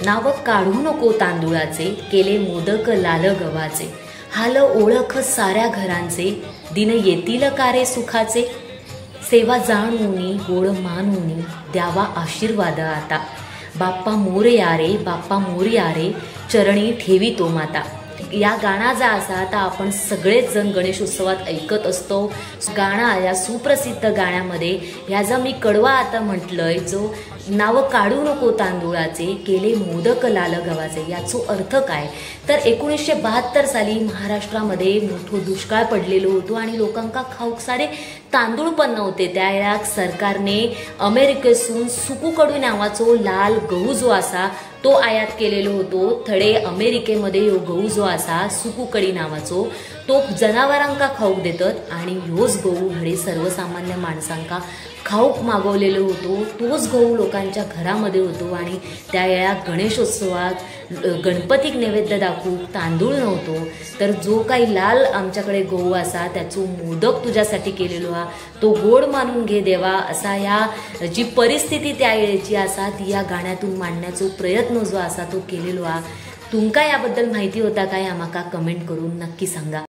नाव काढू नको तांदुळाचे, केले मोदक लाल गव्हाचे। हाल ओळख साऱ्या घरांचे, दिन येतील कारे सुखाचे। सेवा जाणूनी गोड मानूनी, द्यावा आशीर्वाद आता। बाप्पा मोरया रे, बाप्पा मोरया रे, चरणी ठेवी तो माता। या गाण्याचा असा आता आपण सगळेच जण गणेशोत्सवात ऐकत असतो। गाणा या सुप्रसिद्ध गाण्यामध्ये ह्याचा मी कडवा आता म्हटलंय, जो नाव काढू नको तांदुळाचे, केले मोदक लाल गव्हाचे। याचा अर्थ काय तर 1972 साली महाराष्ट्रामध्ये मोठो दुष्काळ पडलेलो होतो आणि लोकांका खाऊक सारे तांदूळ पण नव्हते। त्या सरकारने अमेरिकेसून सुकूकडू नावाचो लाल गहू जो असा तो आयात केलेलो होतो। थडे अमेरिकेमध्ये यो गहू जो असा सुकूकडी नावाचो तो जनावरांका खाऊक देतात आणि ह्योच गहू हडे सर्वसामान्य माणसांका खाऊक मागवलेलो होतो। तोच गहू लोकांच्या घरामध्ये होतो आणि त्या गणेशोत्सवात गणपतीक नैवेद्य दाखवूक तांदूळ नव्हतो, तर जो काही लाल आमच्याकडे गहू असा त्याचो मोदक तुझ्यासाठी केलेलो हा, तो गोड मानून घे देवा, असा ह्या जी परिस्थिती त्या वेळेची असा ती या गाण्यातून मांडण्याचा प्रयत्न जो असा तो केलेलो हा। तुमका याबद्दल माहिती होता काय आम्हाला कमेंट करून नक्की सांगा।